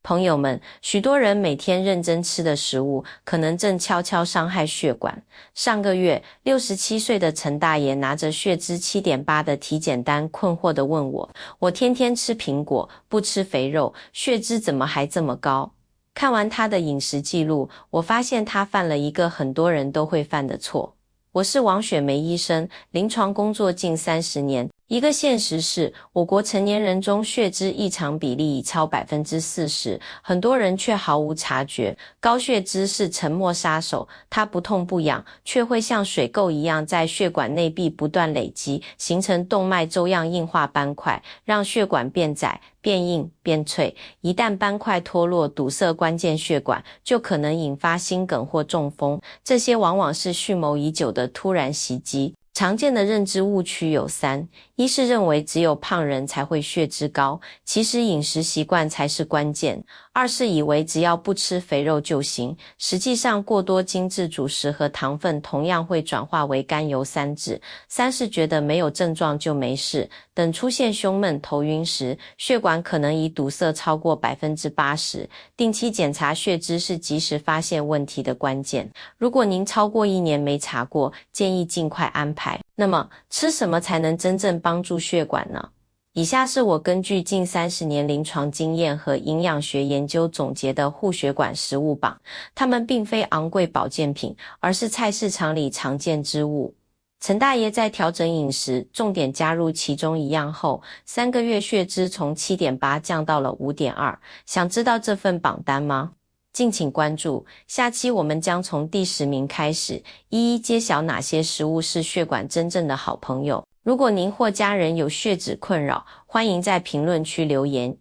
朋友们，许多人每天认真吃的食物，可能正悄悄伤害血管。上个月，67岁的陈大爷拿着血脂 7.8 的体检单，困惑地问我天天吃苹果，不吃肥肉，血脂怎么还这么高？看完他的饮食记录，我发现他犯了一个很多人都会犯的错。我是王雪梅医生，临床工作近30年。一个现实是，我国成年人中血脂异常比例已超 40%， 很多人却毫无察觉。高血脂是沉默杀手，它不痛不痒，却会像水垢一样在血管内壁不断累积，形成动脉粥样硬化斑块，让血管变窄、变硬、变脆。一旦斑块脱落，堵塞关键血管，就可能引发心梗或中风。这些往往是蓄谋已久的突然袭击。常见的认知误区有3：一是认为只有胖人才会血脂高，其实饮食习惯才是关键；二是以为只要不吃肥肉就行，实际上过多精致主食和糖分同样会转化为甘油三酯；三是觉得没有症状就没事，等出现胸闷、头晕时，血管可能已堵塞超过 80%。定期检查血脂是及时发现问题的关键。如果您超过1年没查过，建议尽快安排。那么，吃什么才能真正帮助血管呢？以下是我根据近30年临床经验和营养学研究总结的护血管食物榜，它们并非昂贵保健品，而是菜市场里常见之物。陈大爷在调整饮食，重点加入其中一样后，3个月血脂从 7.8 降到了 5.2。想知道这份榜单吗？敬请关注，下期我们将从第10名开始，一一揭晓哪些食物是血管真正的好朋友。如果您或家人有血脂困扰，欢迎在评论区留言，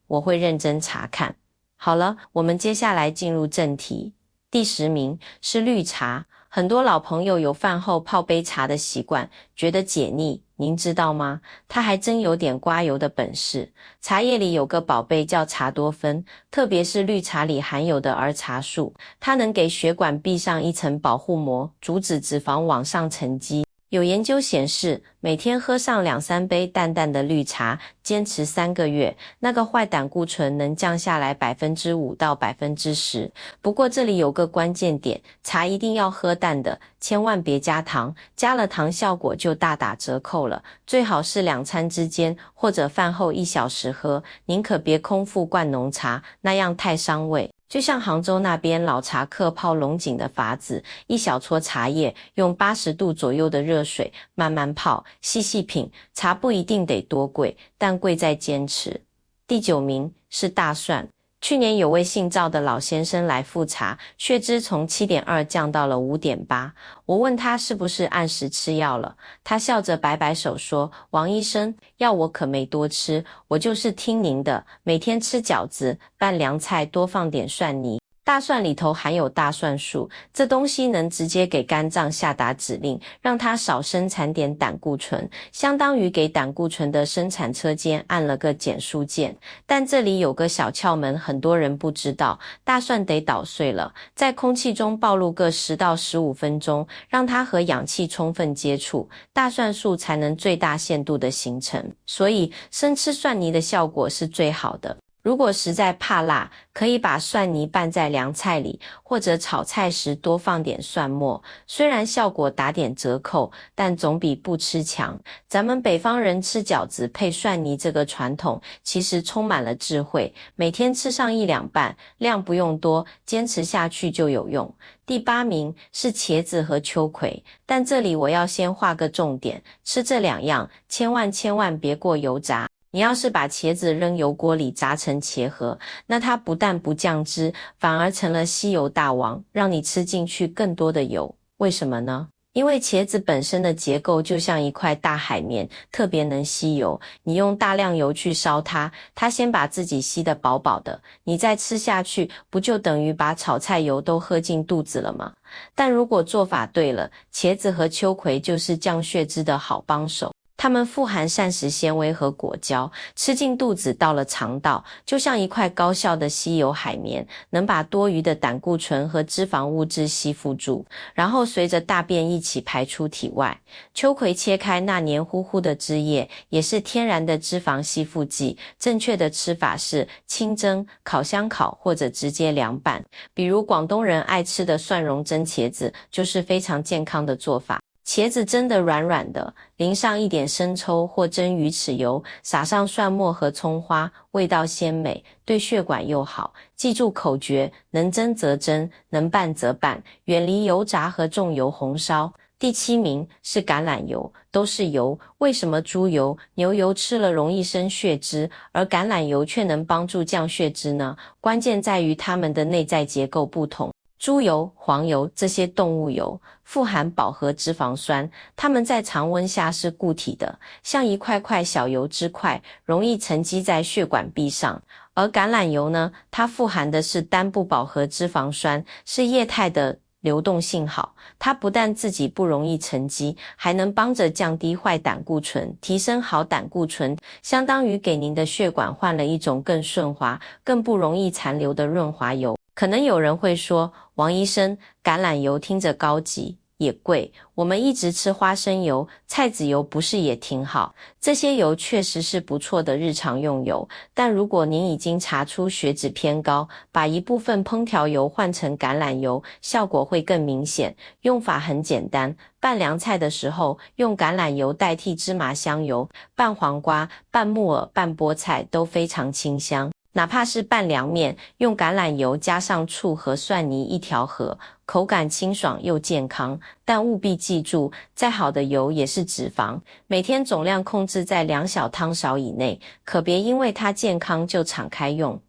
我会认真查看。好了，我们接下来进入正题。第10名是绿茶。很多老朋友有饭后泡杯茶的习惯，觉得解腻，您知道吗？它还真有点刮油的本事。茶叶里有个宝贝叫茶多酚，特别是绿茶里含有的儿茶素，它能给血管壁上一层保护膜，阻止脂肪往上沉积。有研究显示，每天喝上2-3杯淡淡的绿茶，坚持3个月，那个坏胆固醇能降下来 5% 到 10%。不过这里有个关键点，茶一定要喝淡的，千万别加糖，加了糖效果就大打折扣了。最好是2餐之间或者饭后1小时喝，宁可别空腹灌浓茶，那样太伤胃。就像杭州那边老茶客泡龙井的法子，一小撮茶叶，用80度左右的热水慢慢泡，细细品，茶不一定得多贵，但贵在坚持。第9名是大蒜。去年有位姓赵的老先生来复查，血脂从 7.2 降到了 5.8。我问他是不是按时吃药了，他笑着摆摆手说，王医生，药我可没多吃，我就是听您的，每天吃饺子，拌凉菜多放点蒜泥。大蒜里头含有大蒜素，这东西能直接给肝脏下达指令，让它少生产点胆固醇，相当于给胆固醇的生产车间按了个减速键。但这里有个小窍门，很多人不知道，大蒜得捣碎了，在空气中暴露个10到15分钟，让它和氧气充分接触，大蒜素才能最大限度的形成。所以生吃蒜泥的效果是最好的。如果实在怕辣，可以把蒜泥拌在凉菜里，或者炒菜时多放点蒜末，虽然效果打点折扣，但总比不吃强。咱们北方人吃饺子配蒜泥这个传统，其实充满了智慧，每天吃上1-2瓣，量不用多，坚持下去就有用。第8名是茄子和秋葵，但这里我要先画个重点，吃这2样，千万别过油炸。你要是把茄子扔油锅里炸成茄盒，那它不但不降脂，反而成了吸油大王，让你吃进去更多的油。为什么呢？因为茄子本身的结构就像一块大海绵，特别能吸油。你用大量油去烧它，它先把自己吸得饱饱的，你再吃下去，不就等于把炒菜油都喝进肚子了吗？但如果做法对了，茄子和秋葵就是降血脂的好帮手。它们富含膳食纤维和果胶，吃进肚子到了肠道，就像一块高效的吸油海绵，能把多余的胆固醇和脂肪物质吸附住，然后随着大便一起排出体外。秋葵切开那黏糊糊的汁液，也是天然的脂肪吸附剂。正确的吃法是清蒸、烤箱烤或者直接凉拌。比如广东人爱吃的蒜蓉蒸茄子，就是非常健康的做法。茄子蒸得软软的，淋上一点生抽或蒸鱼豉油，撒上蒜末和葱花，味道鲜美，对血管又好。记住口诀：能蒸则蒸，能拌则拌，远离油炸和重油红烧。第7名是橄榄油，都是油，为什么猪油、牛油吃了容易生血脂，而橄榄油却能帮助降血脂呢？关键在于它们的内在结构不同。猪油、黄油这些动物油富含饱和脂肪酸，它们在常温下是固体的，像一块块小油脂块，容易沉积在血管壁上。而橄榄油呢，它富含的是单不饱和脂肪酸，是液态的，流动性好，它不但自己不容易沉积，还能帮着降低坏胆固醇，提升好胆固醇，相当于给您的血管换了一种更顺滑、更不容易残留的润滑油。可能有人会说，王医生，橄榄油听着高级，也贵，我们一直吃花生油、菜籽油不是也挺好？这些油确实是不错的日常用油，但如果您已经查出血脂偏高，把一部分烹调油换成橄榄油，效果会更明显。用法很简单，拌凉菜的时候，用橄榄油代替芝麻香油，拌黄瓜、拌木耳、拌菠菜都非常清香。哪怕是拌凉面，用橄榄油加上醋和蒜泥一调和，口感清爽又健康。但务必记住，再好的油也是脂肪，每天总量控制在2小汤勺以内，可别因为它健康就敞开用。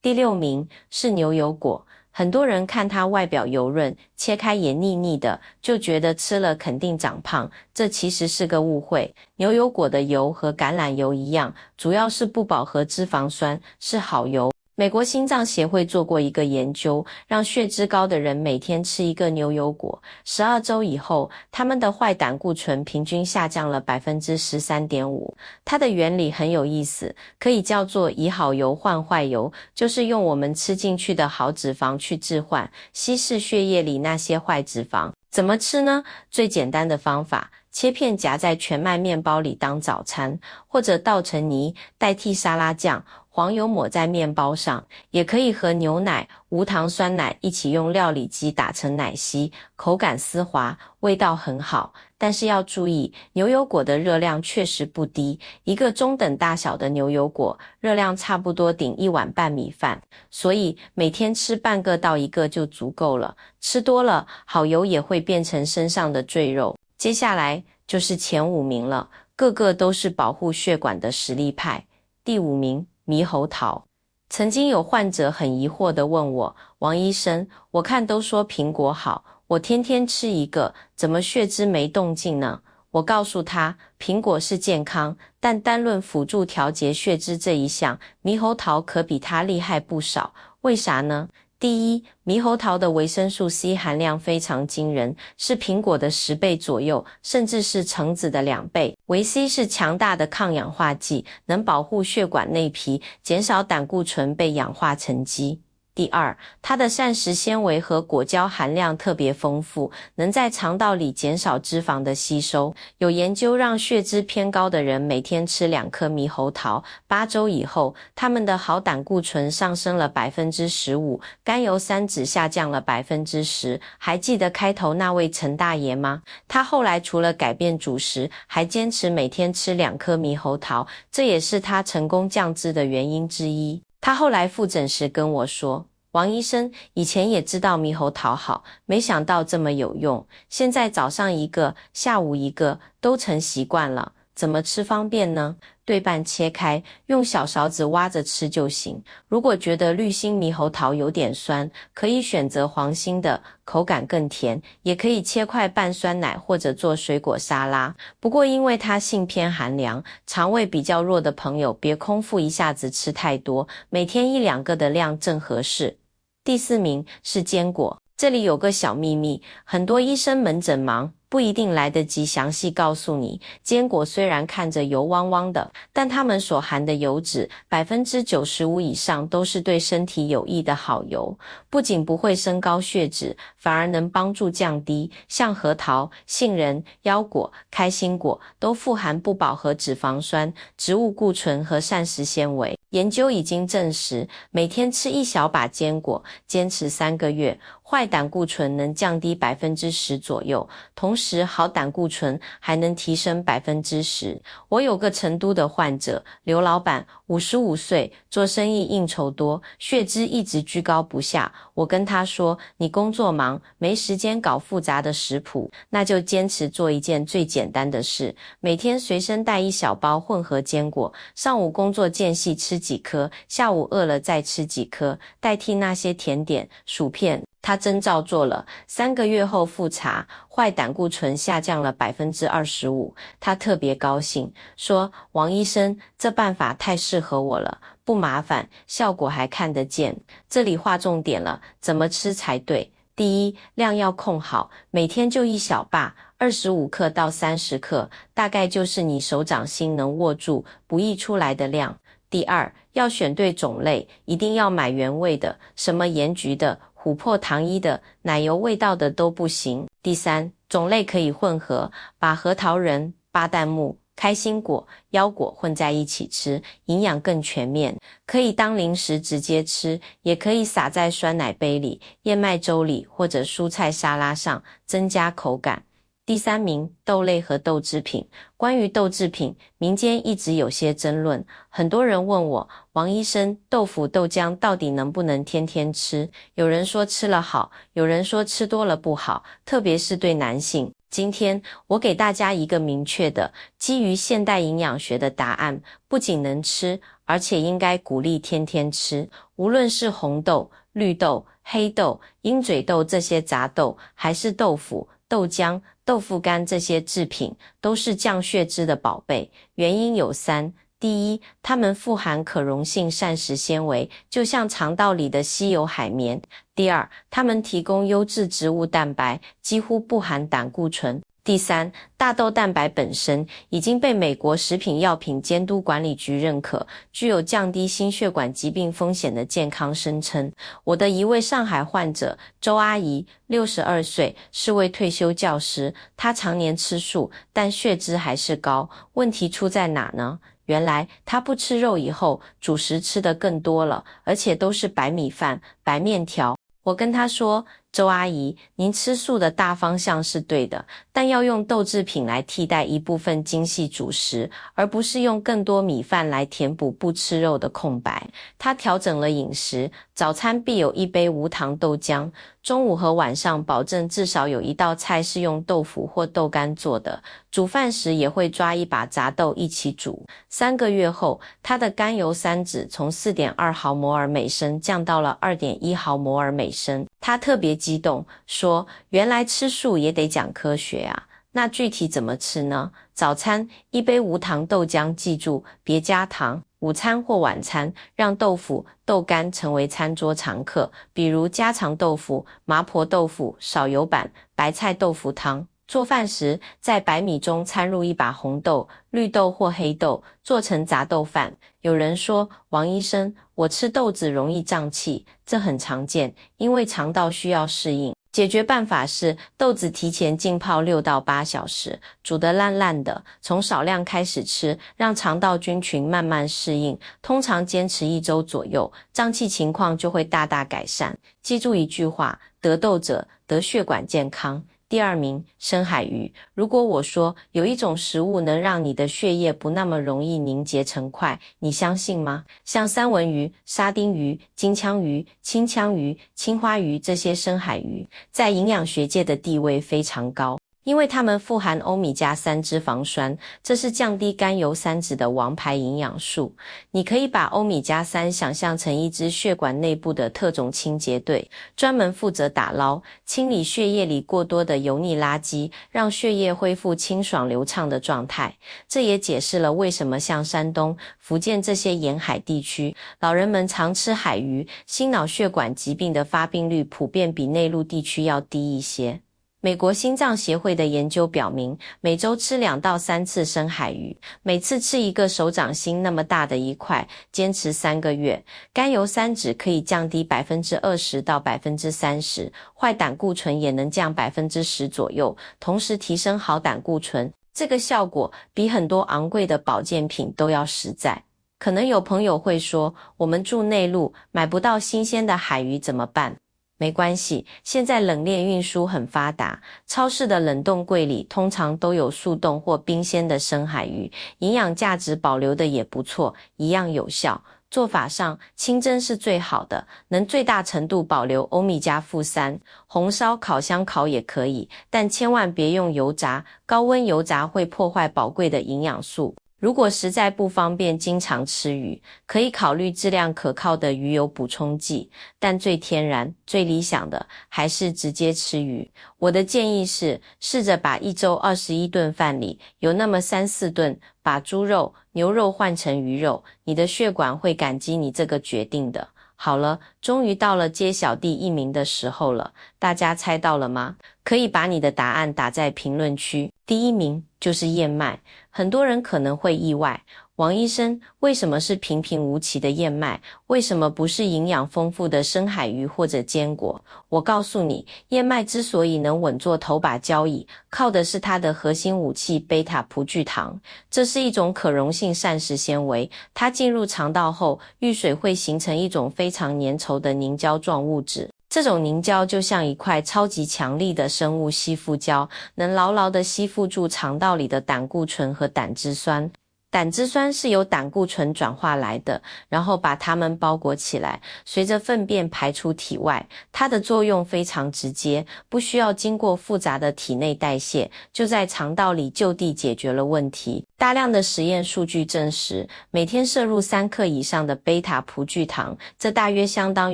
第6名是牛油果。很多人看它外表油润，切开也腻腻的，就觉得吃了肯定长胖，这其实是个误会。牛油果的油和橄榄油一样，主要是不饱和脂肪酸，是好油。美国心脏协会做过一个研究，让血脂高的人每天吃一个牛油果，12周以后，他们的坏胆固醇平均下降了 13.5%。它的原理很有意思，可以叫做以好油换坏油，就是用我们吃进去的好脂肪去置换，稀释血液里那些坏脂肪。怎么吃呢？最简单的方法，切片夹在全麦面包里当早餐，或者倒成泥代替沙拉酱，黄油抹在面包上，也可以和牛奶、无糖酸奶一起用料理机打成奶昔，口感丝滑，味道很好。但是要注意，牛油果的热量确实不低，一个中等大小的牛油果，热量差不多顶1碗半米饭，所以每天吃半个到1个就足够了。吃多了，好油也会变成身上的赘肉。接下来就是前5名了，个个都是保护血管的实力派。第5名，猕猴桃。曾经有患者很疑惑地问我，王医生，我看都说苹果好，我天天吃一个，怎么血脂没动静呢？我告诉他，苹果是健康，但单论辅助调节血脂这一项，猕猴桃可比它厉害不少。为啥呢？第一，猕猴桃的维生素 C 含量非常惊人，是苹果的10倍左右，甚至是橙子的2倍。维 C 是强大的抗氧化剂，能保护血管内皮，减少胆固醇被氧化沉积。第二，它的膳食纤维和果胶含量特别丰富，能在肠道里减少脂肪的吸收。有研究让血脂偏高的人每天吃2颗猕猴桃，8周以后，他们的好胆固醇上升了 15%， 甘油三酯下降了 10%。还记得开头那位陈大爷吗？他后来除了改变主食，还坚持每天吃2颗猕猴桃，这也是他成功降脂的原因之一。他后来复诊时跟我说，王医生，以前也知道猕猴桃好，没想到这么有用，现在早上1个，下午1个，都成习惯了。怎么吃方便呢？对半切开，用小勺子挖着吃就行。如果觉得绿心猕猴桃有点酸，可以选择黄心的，口感更甜，也可以切块拌酸奶或者做水果沙拉。不过因为它性偏寒凉，肠胃比较弱的朋友别空腹一下子吃太多，每天1-2个的量正合适。第4名是坚果。这里有个小秘密，很多医生门诊忙，不一定来得及详细告诉你，坚果虽然看着油汪汪的，但它们所含的油脂 95% 以上都是对身体有益的好油，不仅不会升高血脂，反而能帮助降低。像核桃、杏仁、腰果、开心果都富含不饱和脂肪酸、植物固醇和膳食纤维。研究已经证实，每天吃一小把坚果，坚持3个月，坏胆固醇能降低 10% 左右，同时好胆固醇还能提升 10%。我有个成都的患者，刘老板，55岁，做生意应酬多，血脂一直居高不下。我跟他说，你工作忙，没时间搞复杂的食谱，那就坚持做一件最简单的事，每天随身带一小包混合坚果，上午工作间隙吃几颗，下午饿了再吃几颗，代替那些甜点、薯片。他真照做了，3个月后复查，坏胆固醇下降了 25%， 他特别高兴，说王医生，这办法太适合我了，不麻烦，效果还看得见。这里划重点了，怎么吃才对？第一，量要控好，每天就一小把，25克到30克，大概就是你手掌心能握住，不溢出来的量。第二，要选对种类，一定要买原味的，什么盐焗的、琥珀糖衣的、奶油味道的都不行。第三，种类可以混合，把核桃仁、巴旦木、开心果、腰果混在一起吃，营养更全面。可以当零食直接吃，也可以撒在酸奶杯里、燕麦粥里或者蔬菜沙拉上，增加口感。第三名，豆类和豆制品。关于豆制品，民间一直有些争论。很多人问我，王医生，豆腐、豆浆到底能不能天天吃？有人说吃了好，有人说吃多了不好，特别是对男性。今天我给大家一个明确的，基于现代营养学的答案，不仅能吃，而且应该鼓励天天吃。无论是红豆、绿豆、黑豆、鹰嘴豆这些杂豆，还是豆腐、豆浆、豆腐干这些制品，都是降血脂的宝贝。原因有3。第一，它们富含可溶性膳食纤维，就像肠道里的稀有海绵。第二，它们提供优质植物蛋白，几乎不含胆固醇。第三，大豆蛋白本身已经被美国食品药品监督管理局认可，具有降低心血管疾病风险的健康声称。我的一位上海患者周阿姨，62岁，是位退休教师，她常年吃素，但血脂还是高。问题出在哪呢？原来她不吃肉以后，主食吃得更多了，而且都是白米饭、白面条。我跟她说，周阿姨，您吃素的大方向是对的，但要用豆制品来替代一部分精细主食，而不是用更多米饭来填补不吃肉的空白。她调整了饮食，早餐必有一杯无糖豆浆，中午和晚上保证至少有一道菜是用豆腐或豆干做的，煮饭时也会抓一把杂豆一起煮。3个月后，她的甘油三酯从 4.2 毫摩尔每升降到了 2.1 毫摩尔每升。她特别激动，说原来吃素也得讲科学啊。那具体怎么吃呢？早餐一杯无糖豆浆，记住别加糖。午餐或晚餐让豆腐、豆干成为餐桌常客，比如家常豆腐、麻婆豆腐、少油版、白菜豆腐汤。做饭时在白米中掺入一把红豆、绿豆或黑豆，做成杂豆饭。有人说，王医生，我吃豆子容易胀气，这很常见，因为肠道需要适应。解决办法是豆子提前浸泡6到8小时，煮得烂烂的，从少量开始吃，让肠道菌群慢慢适应，通常坚持1周左右，胀气情况就会大大改善。记住一句话，得豆者得血管健康。第2名，深海鱼。如果我说有一种食物能让你的血液不那么容易凝结成块，你相信吗？像三文鱼、沙丁鱼、金枪鱼、青枪鱼、青花鱼这些深海鱼，在营养学界的地位非常高。因为它们富含欧米伽3脂肪酸，这是降低甘油三酯的王牌营养素。你可以把欧米伽3想象成一支血管内部的特种清洁队，专门负责打捞、清理血液里过多的油腻垃圾，让血液恢复清爽流畅的状态。这也解释了为什么像山东、福建这些沿海地区，老人们常吃海鱼，心脑血管疾病的发病率普遍比内陆地区要低一些。美国心脏协会的研究表明，每周吃2到3次深海鱼，每次吃一个手掌心那么大的一块，坚持3个月，甘油三酯可以降低 20% 到 30%， 坏胆固醇也能降 10% 左右，同时提升好胆固醇。这个效果比很多昂贵的保健品都要实在。可能有朋友会说，我们住内陆，买不到新鲜的海鱼怎么办？没关系，现在冷链运输很发达，超市的冷冻柜里通常都有速冻或冰鲜的深海鱼，营养价值保留的也不错，一样有效。做法上，清蒸是最好的，能最大程度保留欧米伽负3，红烧、烤箱烤也可以，但千万别用油炸，高温油炸会破坏宝贵的营养素。如果实在不方便经常吃鱼，可以考虑质量可靠的鱼油补充剂，但最天然、最理想的还是直接吃鱼。我的建议是，试着把一周21顿饭里有那么3-4顿把猪肉、牛肉换成鱼肉，你的血管会感激你这个决定的。好了，终于到了揭晓第1名的时候了，大家猜到了吗？可以把你的答案打在评论区。第1名就是燕麦，很多人可能会意外，王医生，为什么是平平无奇的燕麦？为什么不是营养丰富的深海鱼或者坚果？我告诉你，燕麦之所以能稳坐头把交椅，靠的是它的核心武器贝塔葡聚糖。这是一种可溶性膳食纤维，它进入肠道后，遇水会形成一种非常粘稠的凝胶状物质。这种凝胶就像一块超级强力的生物吸附胶，能牢牢地吸附住肠道里的胆固醇和胆汁酸。胆汁酸是由胆固醇转化来的，然后把它们包裹起来，随着粪便排出体外。它的作用非常直接，不需要经过复杂的体内代谢，就在肠道里就地解决了问题。大量的实验数据证实，每天摄入3克以上的贝塔葡聚糖，这大约相当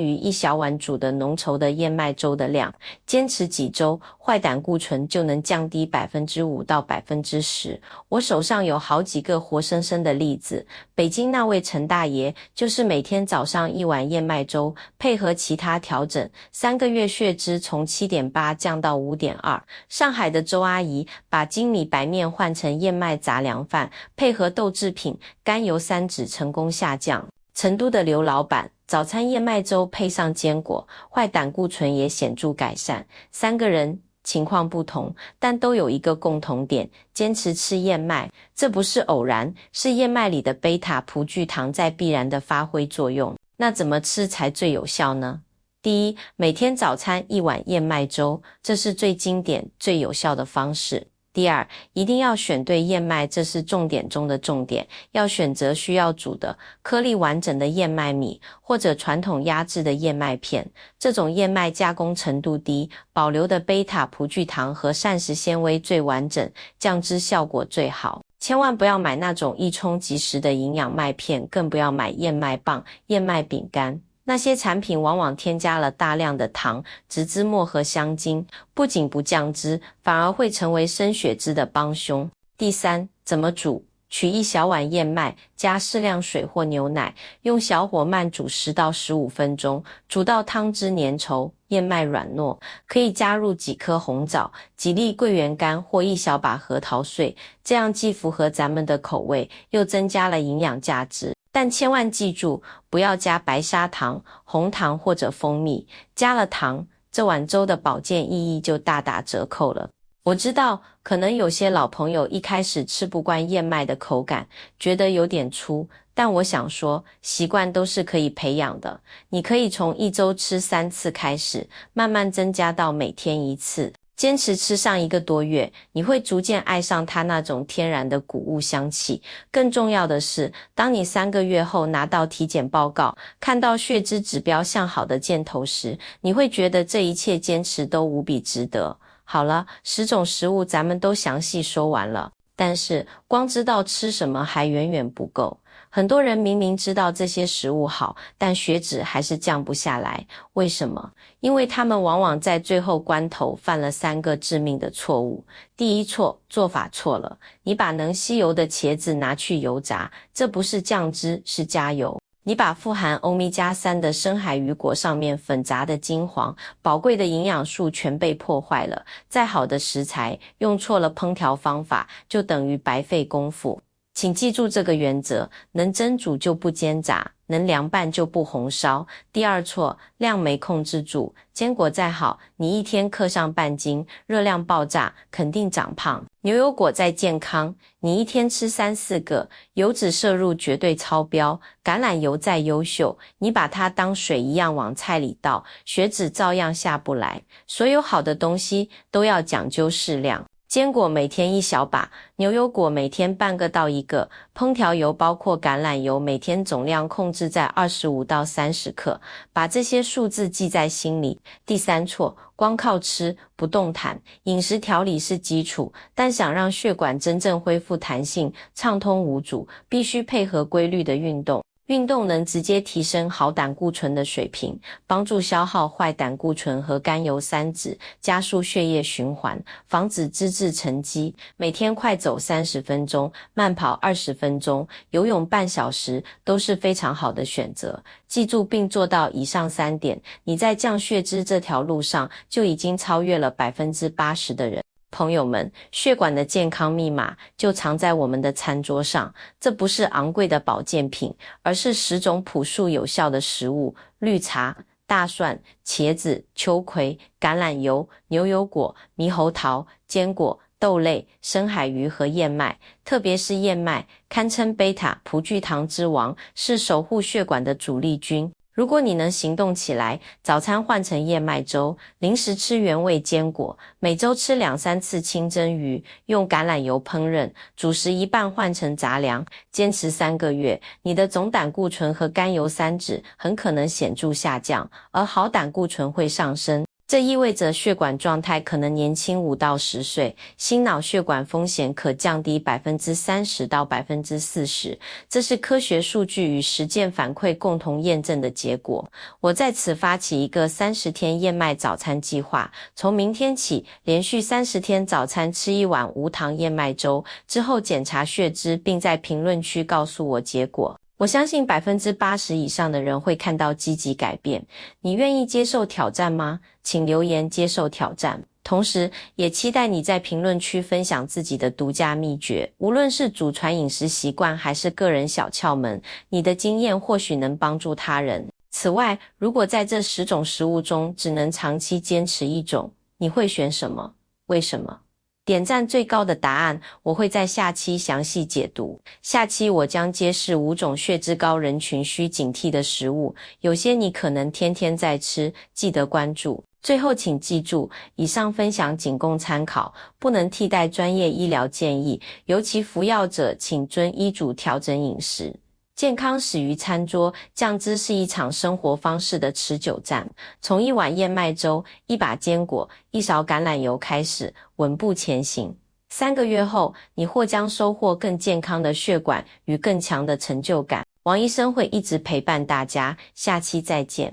于1小碗煮的浓稠的燕麦粥的量。坚持几周，坏胆固醇就能降低 5% 到 10%。我手上有好几个活生生的例子，北京那位陈大爷就是每天早上1碗燕麦粥，配合其他调整，3个月血脂从 7.8 降到 5.2。上海的周阿姨把精米白面换成燕麦杂粮饭，配合豆制品，甘油三酯成功下降。成都的刘老板早餐燕麦粥配上坚果，坏胆固醇也显著改善。3个人情况不同，但都有一个共同点，坚持吃燕麦。这不是偶然，是燕麦里的贝塔葡聚糖在必然的发挥作用。那怎么吃才最有效呢？第一，每天早餐1碗燕麦粥，这是最经典、最有效的方式。第二，一定要选对燕麦，这是重点中的重点，要选择需要煮的、颗粒完整的燕麦米，或者传统压制的燕麦片。这种燕麦加工程度低，保留的贝塔葡聚糖和膳食纤维最完整，酱汁效果最好。千万不要买那种一冲即食的营养麦片，更不要买燕麦棒、燕麦饼干。那些产品往往添加了大量的糖、植脂末和香精，不仅不降脂，反而会成为升血脂的帮凶。第三，怎么煮？取1小碗燕麦，加适量水或牛奶，用小火慢煮10到15分钟，煮到汤汁粘稠，燕麦软糯，可以加入几颗红枣、几粒桂圆干或1小把核桃碎，这样既符合咱们的口味，又增加了营养价值。但千万记住，不要加白砂糖、红糖或者蜂蜜，加了糖，这碗粥的保健意义就大打折扣了。我知道，可能有些老朋友一开始吃不惯燕麦的口感，觉得有点粗，但我想说，习惯都是可以培养的。你可以从1周吃3次开始，慢慢增加到每天1次。坚持吃上1个多月，你会逐渐爱上它那种天然的谷物香气。更重要的是，当你3个月后拿到体检报告，看到血脂指标向好的箭头时，你会觉得这一切坚持都无比值得。好了，10种食物咱们都详细说完了，但是光知道吃什么还远远不够。很多人明明知道这些食物好，但血脂还是降不下来。为什么？因为他们往往在最后关头犯了3个致命的错误。第一错，做法错了。你把能吸油的茄子拿去油炸，这不是酱汁，是加油。你把富含欧米伽3的深海鱼果上面粉炸的金黄，宝贵的营养素全被破坏了。再好的食材，用错了烹调方法，就等于白费功夫。请记住这个原则，能蒸煮就不煎炸，能凉拌就不红烧。第二错，量没控制住，坚果再好，你一天嗑上半斤，热量爆炸，肯定长胖。牛油果再健康，你一天吃3-4个，油脂摄入绝对超标。橄榄油再优秀，你把它当水一样往菜里倒，血脂照样下不来。所有好的东西都要讲究适量。坚果每天1小把，牛油果每天半个到1个，烹调油包括橄榄油每天总量控制在25到30克，把这些数字记在心里。第三错，光靠吃不动弹，饮食调理是基础，但想让血管真正恢复弹性、畅通无阻，必须配合规律的运动。运动能直接提升好胆固醇的水平，帮助消耗坏胆固醇和甘油三酯，加速血液循环，防止脂质沉积。每天快走30分钟，慢跑20分钟，游泳半小时都是非常好的选择。记住并做到以上3点，你在降血脂这条路上就已经超越了 80% 的人。朋友们，血管的健康密码就藏在我们的餐桌上，这不是昂贵的保健品，而是10种朴素有效的食物：绿茶、大蒜、茄子、秋葵、橄榄油、牛油果、猕猴桃、坚果、豆类、深海鱼和燕麦，特别是燕麦，堪称贝塔葡聚糖之王，是守护血管的主力军。如果你能行动起来，早餐换成燕麦粥，零食吃原味坚果，每周吃2-3次清蒸鱼，用橄榄油烹饪，主食一半换成杂粮，坚持3个月，你的总胆固醇和甘油三酯很可能显著下降，而好胆固醇会上升。这意味着血管状态可能年轻5到10岁，心脑血管风险可降低 30% 到 40%， 这是科学数据与实践反馈共同验证的结果。我在此发起一个30天燕麦早餐计划，从明天起连续30天早餐吃1碗无糖燕麦粥，之后检查血脂，并在评论区告诉我结果。我相信 80% 以上的人会看到积极改变。你愿意接受挑战吗？请留言接受挑战。同时也期待你在评论区分享自己的独家秘诀，无论是祖传饮食习惯还是个人小窍门，你的经验或许能帮助他人。此外，如果在这10种食物中只能长期坚持1种，你会选什么？为什么？点赞最高的答案，我会在下期详细解读。下期我将揭示5种血脂高人群需警惕的食物，有些你可能天天在吃，记得关注。最后请记住，以上分享仅供参考，不能替代专业医疗建议，尤其服药者请遵医嘱调整饮食。健康始于餐桌，酱汁是一场生活方式的持久战。从1碗燕麦粥、1把坚果、1勺橄榄油开始，稳步前行。3个月后，你或将收获更健康的血管与更强的成就感。王医生会一直陪伴大家，下期再见。